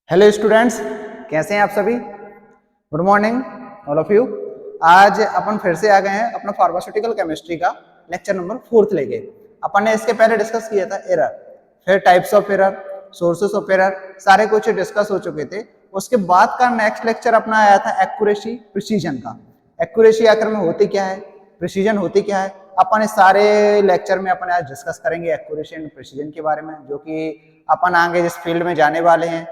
Hello students, कैसे हैं आप सभी। Good morning all of you. आज अपन फिर से आ गए हैं अपना फार्मास्यूटिकल केमिस्ट्री का लेक्चर नंबर 4 लेके। अपन ने इसके पहले डिस्कस किया था एरर, फिर types of error, sources of error, सारे कुछ डिस्कस हो चुके थे। उसके बाद का नेक्स्ट लेक्चर अपना आया था एक्यूरेसी प्रिसीजन का। एक्यूरेसी आखिर में होती क्या है, प्रिसीजन होती क्या है, अपन इस सारे लेक्चर में अपन आज डिस्कस करेंगे एक्यूरेसी एंड प्रिसीजन के बारे में, जो कि अपन आगे जिस फील्ड में जाने वाले हैं,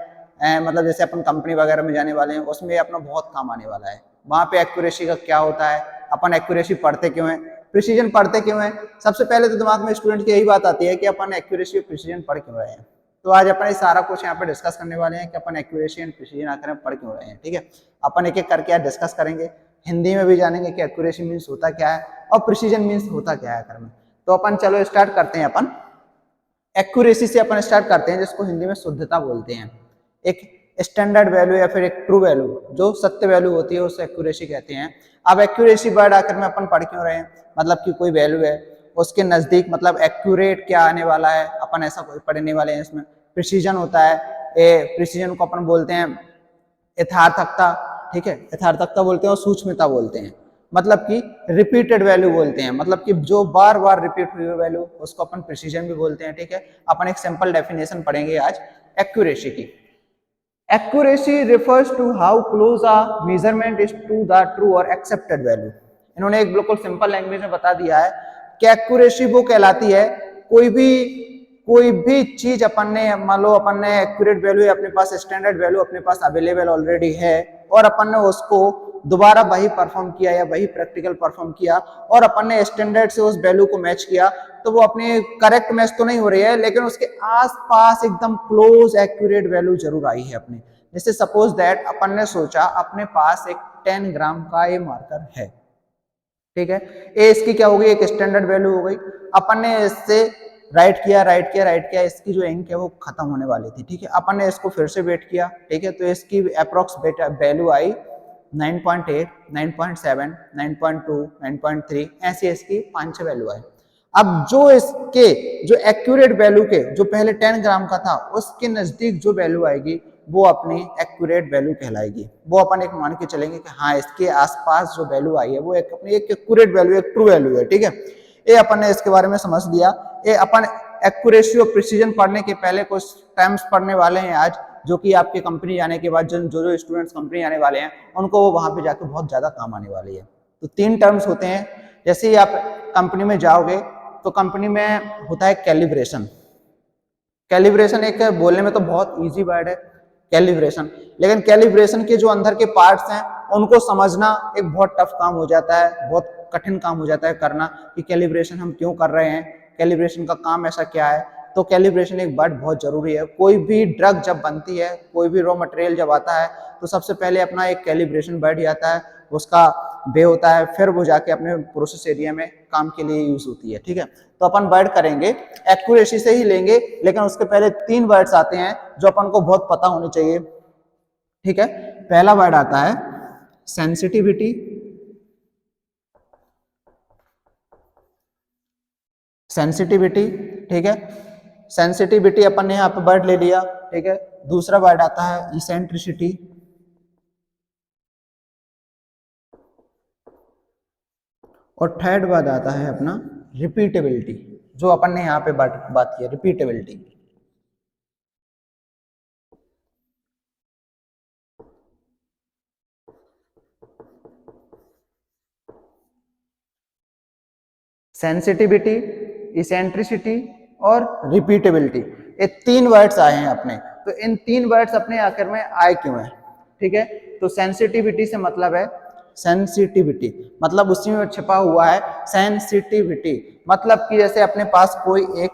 मतलब जैसे अपन कंपनी वगैरह में जाने वाले हैं, उसमें अपना बहुत काम आने वाला है। वहां पे एक्यूरेसी का क्या होता है, अपन एक्यूरेसी पढ़ते क्यों है, प्रिसीजन पढ़ते क्यों है। सबसे पहले तो दिमाग में स्टूडेंट की यही बात आती है कि अपन एक्यूरेसी और प्रिसीजन पढ़ क्यों रहे हैं। तो आज अपन ये सारा कुछ यहाँ पे डिस्कस करने वाले हैं कि अपन एक्यूरेसी एंड प्रिसीजन आखिर में पढ़ क्यों रहे हैं। ठीक है, अपन एक एक करके आज डिस्कस करेंगे। हिंदी में भी जानेंगे कि एक्यूरेसी मीन्स होता क्या है और प्रिसीजन मीन्स होता क्या है आखिर में। तो अपन चलो स्टार्ट करते हैं। अपन एक्यूरेसी से अपन स्टार्ट करते हैं, जिसको हिंदी में शुद्धता बोलते हैं। एक स्टैंडर्ड वैल्यू या फिर एक ट्रू वैल्यू, जो सत्य वैल्यू होती है, उसे एक्यूरेसी कहते हैं। अब एक्यूरेसी वर्ड आखिर में अपन पढ़ क्यों रहे हैं, मतलब कि कोई वैल्यू है उसके नजदीक, मतलब एक्यूरेट क्या आने वाला है, अपन ऐसा कोई पढ़ने वाले हैं इसमें। प्रिसीजन होता है, प्रिसीजन को अपन बोलते हैं यथार्थकता। ठीक है, यथार्थकता बोलते हैं और सूक्ष्मता बोलते हैं, मतलब कि रिपीटेड वैल्यू बोलते हैं, मतलब कि जो बार बार रिपीट हुई वैल्यू, उसको अपन प्रिसीजन भी बोलते हैं। ठीक है, अपन एक सिंपल डेफिनेशन पढ़ेंगे आज एक्यूरेसी की। Accuracy refers to how close a measurement is to the true or accepted value। इन्होंने एक बिल्कुल सिंपल लैंग्वेज में बता दिया है कि एक्यूरेसी वो कहलाती है, कोई भी चीज अपन ने, मान लो अपन ने एक्यूरेट वैल्यू अपने पास, स्टैंडर्ड वैल्यू अपने पास अवेलेबल ऑलरेडी है, और अपन ने उसको दोबारा वही परफॉर्म किया या वही प्रैक्टिकल परफॉर्म किया, और अपन ने स्टैंडर्ड से उस वैल्यू को मैच किया, तो वो अपने करेक्ट मैच तो नहीं हो रही है, लेकिन उसके आसपास एकदम क्लोज एक्यूरेट वैल्यू जरूर आई है अपने। जैसे सपोज दैट अपन ने सोचा अपने पास एक 10 ग्राम का ये मार्कर है। ठीक है, ये इसकी क्या होगी, एक स्टैंडर्ड वैल्यू हो गई। अपन ने इससे राइट किया, इसकी जो इंक है वो खत्म होने वाली थी। ठीक है, अपन ने इसको फिर से वेट किया। ठीक है, तो इसकी अप्रोक्स वैल्यू आई 9.8, 9.7, 9.2, 9.3, ऐसी इसकी 5-6 वैल्यू आई। अब जो इसके जो एक्यूरेट वैल्यू के, जो पहले 10 ग्राम का था, उसके नजदीक जो वैल्यू आएगी वो अपनी एक्यूरेट वैल्यू कहलाएगी। वो अपन एक मान के चलेंगे कि हाँ, इसके आसपास जो वैल्यू आई है वो एक अपनी एक एक्यूरेट वैल्यू, एक ट्रू वैल्यू है। ठीक है, ये अपन ने इसके बारे में समझ लिया। ये अपन एक्यूरेसी और प्रिसीजन पढ़ने के पहले कुछ टर्म्स पढ़ने वाले हैं आज, जो कि आपके कंपनी जाने के बाद जो स्टूडेंट्स कंपनी आने वाले हैं, उनको वो वहां पे जाकर बहुत ज्यादा काम आने वाली है। तो 3 टर्म्स होते हैं। जैसे ही आप कंपनी में जाओगे तो कंपनी में होता है कैलिब्रेशन। कैलिब्रेशन एक बोलने में तो बहुत इजी वर्ड है कैलिब्रेशन, लेकिन कैलिब्रेशन के जो अंदर के पार्ट्स हैं उनको समझना एक बहुत टफ काम हो जाता है, बहुत कठिन काम हो जाता है करना, कि कैलिब्रेशन हम क्यों कर रहे हैं, कैलिब्रेशन का काम ऐसा क्या है। तो कैलिब्रेशन एक वर्ड बहुत जरूरी है। कोई भी ड्रग जब बनती है, कोई भी रॉ मटेरियल जब आता है, तो सबसे पहले अपना एक कैलिब्रेशन वर्ड ही आता है, उसका बे होता है, फिर वो जाके अपने प्रोसेस एरिया में काम के लिए यूज होती है। ठीक है, तो अपन वर्ड करेंगे एक्यूरेसी से ही लेंगे, लेकिन उसके पहले 3 वर्ड्स आते हैं जो अपन को बहुत पता होने चाहिए। ठीक है, पहला वर्ड आता है सेंसिटिविटी, सेंसिटिविटी। ठीक है, सेंसिटिविटी अपन ने यहाँ पे वर्ड ले लिया। ठीक है, दूसरा वर्ड आता है इसेंट्रिसिटी, और थर्ड वर्ड आता है अपना रिपीटेबिलिटी, जो अपन ने यहाँ पे बात की रिपीटेबिलिटी। सेंसिटिविटी, इसेंट्रिसिटी और रिपीटेबिलिटी, ये 3 वर्ड्स आए हैं अपने। तो इन 3 वर्ड्स अपने आखिर में आए क्यों हैं। ठीक है, तो सेंसिटिविटी से मतलब है, सेंसिटिविटी मतलब उसी में छिपा हुआ है सेंसिटिविटी, मतलब कि जैसे अपने पास कोई एक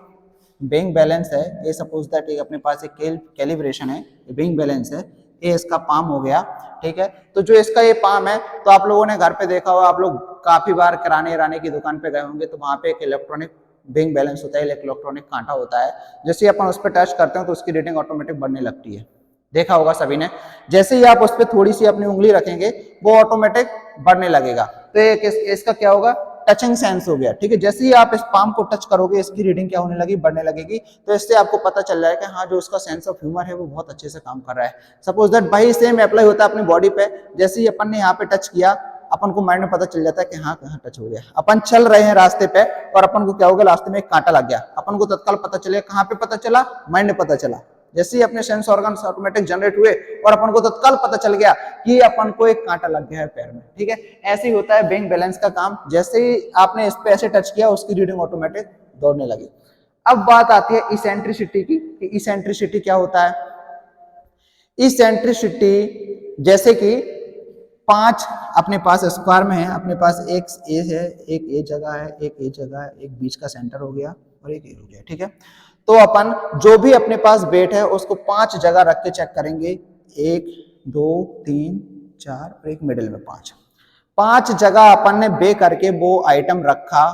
बैंक बैलेंस है, ये सपोज दैट अपने पास एक कैलिब्रेशन है, बैंक बैलेंस है, ये इसका पाम हो गया। ठीक है, तो जो इसका ये पाम है, तो आप लोगों ने घर पे देखा होगा, आप लोग काफी बार किराने की दुकान पे गए होंगे, तो वहां पे एक इलेक्ट्रॉनिक बैंक बैलेंस होता है, इलेक्ट्रॉनिक कांटा होता है। जैसे ही अपन उस पर टच करते हैं तो उसकी रेटिंग ऑटोमेटिक बढ़ने लगती है, देखा होगा सभी ने। जैसे ही आप उस पर थोड़ी सी अपनी उंगली रखेंगे वो ऑटोमेटिक बढ़ने लगेगा। तो इसका क्या होगा, टचिंग सेंस हो गया, ठीक है। जैसे ही आप इस पाम को टच करोगे इसकी रीडिंग क्या होने लगी, बढ़ने लगेगी। तो इससे आपको पता चल रहा है कि हाँ जो उसका सेंस ऑफ ह्यूमर है वो बहुत अच्छे से काम कर रहा है। सपोज दैट भाई सेम अप्लाई होता है अपनी बॉडी पे। जैसे ही अपन ने यहाँ पे टच किया, अपन को माइंड में पता चल जाता है कि हाँ कहाँ टच हो गया। अपन चल रहे हैं रास्ते पे और अपन को क्या हो गया, रास्ते में एक कांटा लग गया, अपन को तत्काल पता चले, कहाँ पे पता चला, माइंड में पता चला। जैसे ही अपने सेंस ऑर्गन्स ऑटोमेटिक जनरेट हुए और अपन को तत्काल पता चल गया कि अपन को एक कांटा लग गया है पैर में, ठीक है। ऐसे ही होता है बैंक बैलेंस का काम। जैसे ही आपने इस पे ऐसे टच किया, उसकी रीडिंग ऑटोमेटिक दौड़ने लगी। अब बात आती है इसेंट्रिसिटी की, कि इसेंट्रिसिटी क्या होता है। इसेंट्रिसिटी जैसे कि 5 अपने पास स्क्वायर में है, अपने पास एक ए है, एक ए जगह है, एक ए जगह है, एक बीच का सेंटर हो गया और एक ए हो गया, ठीक है। तो अपन जो भी अपने पास वेट है उसको 5 जगह रख के चेक करेंगे, 1 2 3 4 और एक मिडिल में 5 जगह अपन ने बे करके वो आइटम रखा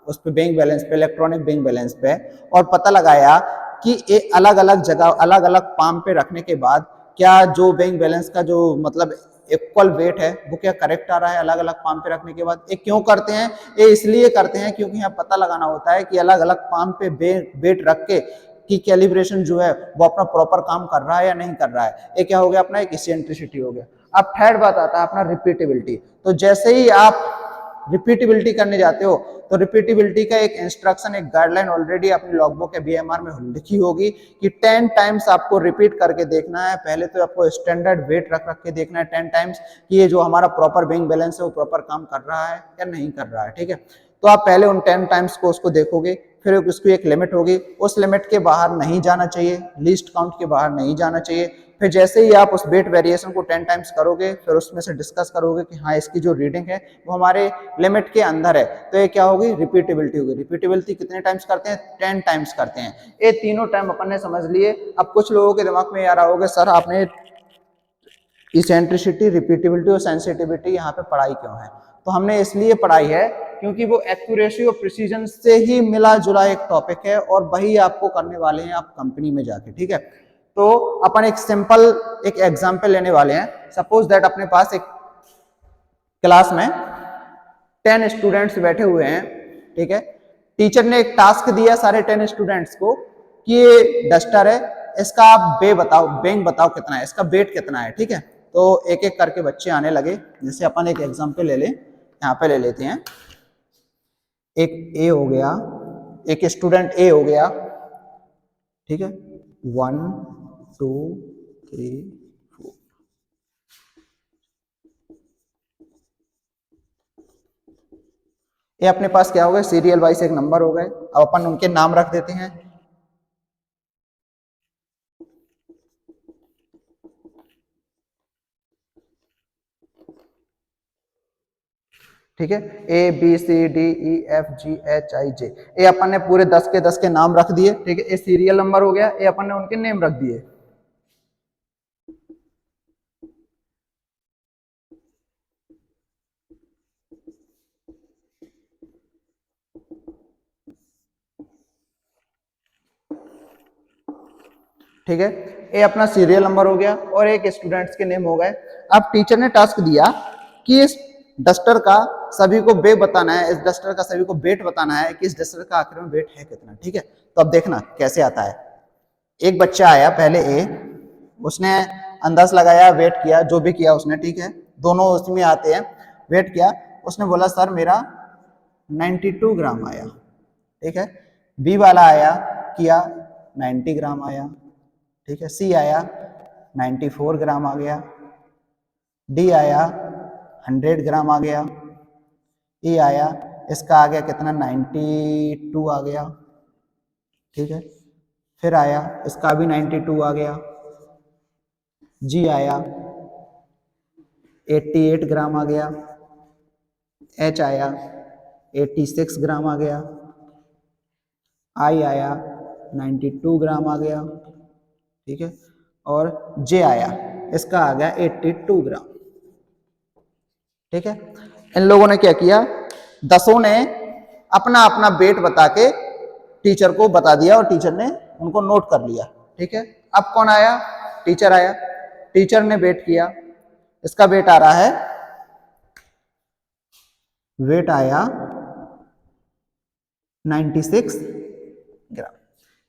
उस पे बैंक बैलेंस पे, इलेक्ट्रॉनिक बैंक बैलेंस पे, और पता लगाया कि ये अलग अलग जगह अलग अलग पाम पे रखने के बाद क्या जो बैंक बैलेंस का जो मतलब इक्वल वेट है वो क्या करेक्ट आ रहा है अलग अलग पाम पे रखने के बाद। ये क्यों करते हैं, ये इसलिए करते हैं क्योंकि यहाँ पता लगाना होता है कि अलग अलग पाम पे वेट रख के कि कैलिब्रेशन जो है वो अपना प्रॉपर काम कर रहा है या नहीं कर रहा है। ये क्या हो गया, अपना एक इसेंट्रिसिटी हो गया। अब थर्ड बात आता है अपना रिपीटेबिलिटी। तो जैसे ही आप रिपीटेबिलिटी करने जाते हो तो रिपीटेबिलिटी का एक इंस्ट्रक्शन, एक गाइडलाइन ऑलरेडी अपनी लॉगबुक के बीएमआर में लिखी होगी कि 10 टाइम्स आपको रिपीट करके देखना है। पहले तो आपको स्टैंडर्ड वेट रख रख के देखना है 10 टाइम्स कि ये जो हमारा प्रॉपर बैंक बैलेंस है वो प्रॉपर काम कर रहा है या नहीं कर रहा है, ठीक है। तो आप पहले उन 10 टाइम्स को उसको देखोगे, फिर उसकी एक लिमिट होगी, उस लिमिट के बाहर नहीं जाना चाहिए, लीस्ट काउंट के बाहर नहीं जाना चाहिए। फिर जैसे ही आप उस वेट वेरिएशन को 10 टाइम्स करोगे, फिर उसमें से डिस्कस करोगे कि हाँ इसकी जो रीडिंग है वो हमारे लिमिट के अंदर है, तो ये क्या होगी, रिपीटेबिलिटी होगी। रिपीटेबिलिटी कितने टाइम्स करते हैं, 10 टाइम्स करते हैं। ये तीनों टाइम अपन ने समझ लिए। अब कुछ लोगों के दिमाग में आ रहा होगा सर आपने इसेंट्रिसिटी, रिपीटेबिलिटी और सेंसिटिविटी यहाँ पे पढ़ाई क्यों है। तो हमने इसलिए पढ़ाई है क्योंकि वो एक्यूरेसी और प्रिसीजन से ही मिला जुला एक टॉपिक है और वही आपको करने वाले हैं आप कंपनी में जाके, ठीक है। तो अपन एक सिंपल एक एग्जांपल लेने वाले हैं। सपोज दैट अपने पास एक क्लास में 10 स्टूडेंट्स बैठे हुए हैं, ठीक है। टीचर ने एक टास्क दिया सारे 10 स्टूडेंट्स को कि ये डस्टर है, इसका आप बैंक बताओ कितना है, इसका वेट कितना है, ठीक है। तो एक एक करके बच्चे आने लगे। जैसे अपन एक एग्जांपल ले लें, यहाँ पे ले लेते हैं, एक ए हो गया, एक स्टूडेंट ए हो गया, ठीक है। 1 2 3 4, ये अपने पास क्या हो गए, सीरियल वाइज एक नंबर हो गए। अब अपन उनके नाम रख देते हैं, ठीक है। A B C D E F G H I J, ये अपन ने पूरे 10 के 10 के नाम रख दिए, ठीक है। ये सीरियल नंबर हो गया, ये अपन ने उनके नेम रख दिए। ठीक है, ये अपना सीरियल नंबर हो गया और एक स्टूडेंट्स के नेम हो गए। अब टीचर ने टास्क दिया कि इस डस्टर का सभी को वेट बताना है, इस डस्टर का सभी को वेट बताना है कि इस डस्टर का आखिर में वेट है कितना, ठीक है। तो अब देखना कैसे आता है। एक बच्चा आया पहले ए, उसने अंदाज लगाया, वेट किया, जो भी किया उसने, ठीक है। दोनों उसमें आते हैं, वेट किया, उसने बोला सर मेरा 92 ग्राम आया, ठीक है। बी वाला आया, किया 90 ग्राम आया, ठीक है। सी आया 94 ग्राम आ गया, डी आया 100 ग्राम आ गया, ई आया, इसका आ गया कितना 92 आ गया, ठीक है। फिर आया इसका भी 92 आ गया, जी आया 88 ग्राम आ गया, एच आया 86 ग्राम आ गया, आई आया 92 ग्राम आ गया, ठीक है। और जे आया, इसका आ गया 82 ग्राम, ठीक है। इन लोगों ने क्या किया, 10 ने अपना अपना वेट बता के टीचर को बता दिया और टीचर ने उनको नोट कर लिया, ठीक है। अब कौन आया, टीचर आया, टीचर ने वेट किया, इसका वेट आ रहा है, वेट आया 96 ग्राम।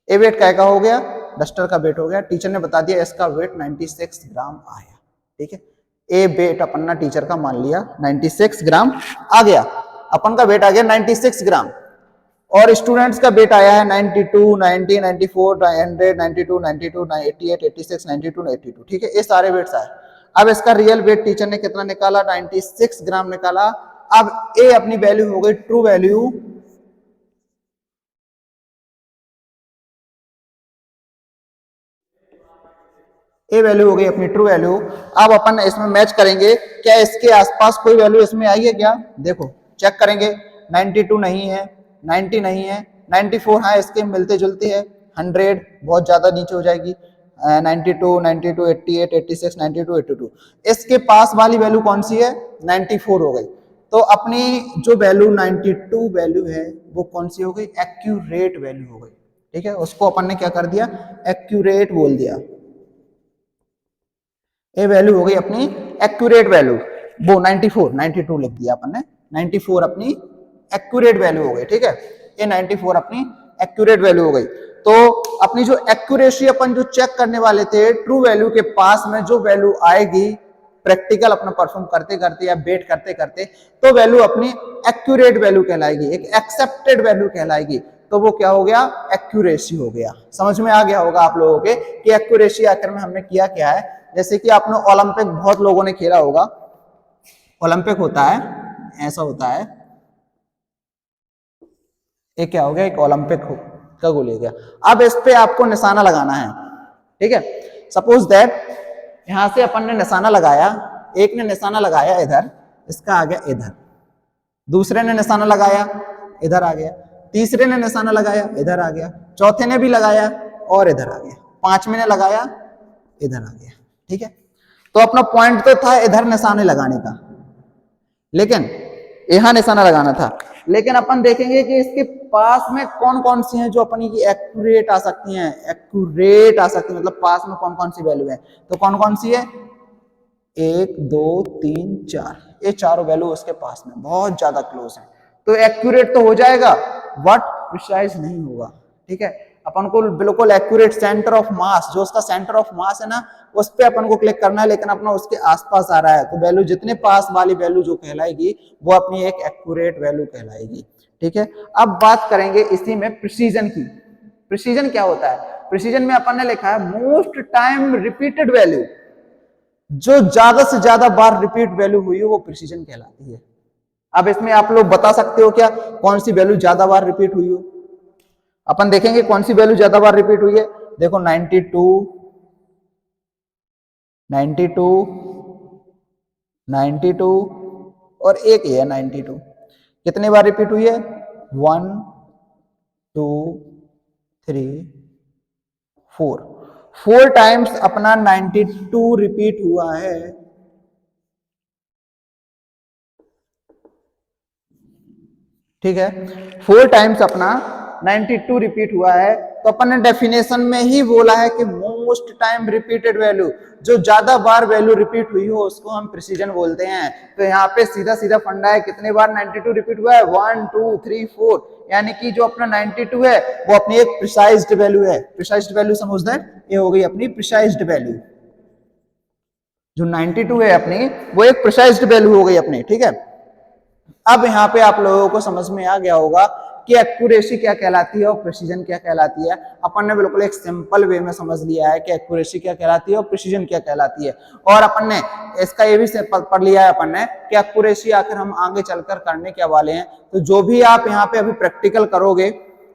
ए वेट क्या हो गया, डस्टर का वेट हो गया, टीचर ने बता दिया इसका वेट 96 ग्राम आया। ठीक है, ए वेट अपन ना टीचर का मान लिया 96 ग्राम आ गया, अपन का वेट आ गया 96 ग्राम, और स्टूडेंट्स का वेट आया है 92, 90, 94, 100, 92, 92, 88, 86, 92, 82। ठीक है, ये सारे वेट्स आए। अब इसका रियल वेट टीचर ने कितना निकाला, 96 ग्राम निकाला। अब ए अपनी वैल्यू हो गई ट्रू वैल्यू, ए वैल्यू हो गई अपनी ट्रू वैल्यू। अब अपन इसमें मैच करेंगे, क्या इसके आसपास कोई वैल्यू इसमें आई है क्या, देखो चेक करेंगे। 92 नहीं है, 90 नहीं है, 94 हाँ इसके मिलते जुलते हैं, 100 बहुत ज्यादा नीचे हो जाएगी, 92, 92, 88, 86, 92, 82। इसके पास वाली वैल्यू कौन सी है, 94 हो गई। तो अपनी जो वैल्यू 92 वैल्यू है वो कौन सी हो गई, एक्यूरेट वैल्यू हो गई। ठीक है, उसको अपन ने क्या कर दिया, एक्यूरेट बोल दिया। ये वैल्यू हो गई अपनी एक्यूरेट वैल्यू, वो 94, 92 लिख दिया अपन ने, 94 अपनी एक्यूरेट वैल्यू हो गई। ठीक है, ये 94 अपनी एक्यूरेट वैल्यू हो गई। तो अपनी जो एक्यूरेसी अपन जो चेक करने वाले थे, ट्रू वैल्यू के पास में जो वैल्यू आएगी प्रैक्टिकल अपना परफॉर्म करते करते या बेट करते करते, तो वैल्यू अपनी एक्यूरेट वैल्यू कहलाएगी, एक एक्सेप्टेड वैल्यू कहलाएगी। तो वो क्या हो गया, एक्यूरेसी हो गया। समझ में आ गया होगा आप लोगों के कि एक्यूरेसी आखिर में हमने किया क्या है। जैसे कि आपने ओलंपिक बहुत लोगों ने खेला होगा, ओलंपिक होता है ऐसा होता है, एक क्या हो गया, एक ओलंपिक का गोल हो गया। अब इस पे आपको निशाना लगाना है। ठीक है, सपोज दैट यहां से अपन ने निशाना लगाया, एक ने निशाना लगाया इधर, इसका आ गया इधर, दूसरे ने निशाना लगाया इधर आ गया, तीसरे ने निशाना लगाया इधर आ गया, चौथे ने भी लगाया और इधर आ गया, पांचवें ने लगाया इधर आ गया। ठीक है, तो अपना पॉइंट तो था इधर निशाने लगाने का, लेकिन यहां निशाना लगाना था, लेकिन अपन देखेंगे कि इसके पास में कौन कौन सी हैं जो अपनी की एक्यूरेट आ सकती हैं, एक्यूरेट आ सकती है, मतलब पास में कौन कौन सी वैल्यू है। तो कौन कौन सी है, 1, 2, 3, 4, ये चारों वैल्यू उसके पास में बहुत ज्यादा क्लोज है, तो एक्यूरेट तो हो जाएगा बट प्रिसाइज नहीं होगा। ठीक है, अपन को बिल्कुल एक्यूरेट सेंटर ऑफ मास, जो उसका सेंटर ऑफ मास है ना, उस पे अपन को क्लिक करना है, लेकिन अपना उसके आसपास आ रहा है, तो वैल्यू जितने पास वाली वैल्यू जो कहलाएगी वो अपनी एक एक्यूरेट वैल्यू कहलाएगी। ठीक है, अब बात करेंगे इसी में प्रिसीजन की। प्रिसीजन क्या होता है, प्रिसीजन में अपन ने लिखा है मोस्ट टाइम रिपीटेड वैल्यू, जो ज्यादा से ज्यादा बार रिपीट वैल्यू हुई हो वो प्रिसीजन कहलाती है। अब इसमें आप लोग बता सकते हो क्या कौन सी वैल्यू ज्यादा बार रिपीट हुई हो। अपन देखेंगे कौन सी वैल्यू ज्यादा बार रिपीट हुई है। देखो 92, 92, 92 और एक ही है 92, कितनी बार रिपीट हुई है, 1, 2, 3, 4 टाइम्स अपना 92 रिपीट हुआ है। ठीक है, 4 टाइम्स अपना 92 रिपीट हुआ है, तो अपन ने डेफिनेशन में ही बोला है कि मोस्ट टाइम रिपीटेड वैल्यू, जो ज्यादा बार वैल्यू रिपीट हुई हो उसको हम प्रिसीजन बोलते हैं। तो यहाँ पे सीधा सीधा फंडा है, कितने बार 92 रिपीट हुआ है, 1, 2, 3, 4, यानी कि जो अपना 92 है वो अपनी एक प्रिसाइज्ड वैल्यू है। प्रिसाइज्ड वैल्यू समझते हैं, ये हो गई अपनी प्रिसाइज्ड वैल्यू, जो 92 है अपनी वो एक प्रिसाइज्ड वैल्यू हो गई अपनी। ठीक है, अब यहाँ पे आप लोगों को समझ में आ गया होगा कि एक्यूरेसी क्या कहलाती है और प्रिसीजन क्या कहलाती है। अपन ने बिल्कुल एक सिंपल वे में समझ लिया है कि एक्यूरेसी क्या कहलाती है और प्रिसीजन क्या कहलाती है, और अपन ने इसका ये भी पढ़ लिया है अपन ने कि एक्यूरेसी आखिर हम आगे चलकर करने क्या वाले हैं। तो जो भी आप यहाँ पे अभी प्रैक्टिकल करोगे,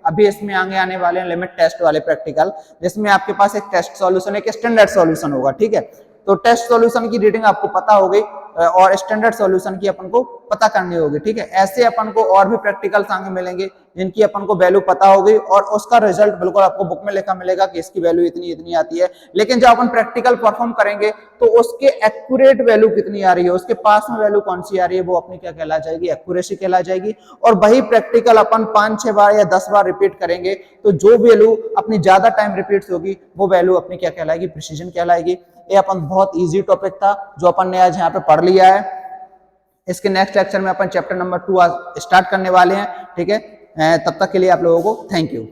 अभी इसमें आगे आने वाले हैं लिमिट टेस्ट वाले प्रैक्टिकल, जिसमें आपके पास एक टेस्ट सॉल्यूशन, एक स्टैंडर्ड सॉल्यूशन होगा। ठीक है, तो टेस्ट सॉल्यूशन की रीडिंग आपको पता हो गई और स्टैंडर्ड सॉल्यूशन की अपन को पता करनी होगी। ठीक है, ऐसे अपन को और भी प्रैक्टिकल्स आगे मिलेंगे जिनकी अपन को वैल्यू पता होगी और उसका रिजल्ट बिल्कुल आपको बुक में लिखा मिलेगा कि इसकी वैल्यू इतनी इतनी आती है। लेकिन जब अपन प्रैक्टिकल परफॉर्म करेंगे तो उसके एक्यूरेट वैल्यू कितनी आ रही है, उसके पास में वैल्यू कौन सी आ रही है, वो अपनी क्या कहला जाएगी, एक्यूरेसी कहला जाएगी। और वही प्रैक्टिकल अपन 5-6 बार या 10 बार रिपीट करेंगे तो जो वैल्यू अपनी ज्यादा टाइम रिपीट होगी वो वैल्यू अपनी क्या कहलाएगी, प्रिसीजन कहलाएगी। ये अपन बहुत इजी टॉपिक था जो अपन ने आज यहाँ पे पढ़ लिया है। इसके नेक्स्ट लेक्चर में अपन चैप्टर नंबर 2 स्टार्ट करने वाले हैं। ठीक है, तब तक के लिए आप लोगों को थैंक यू।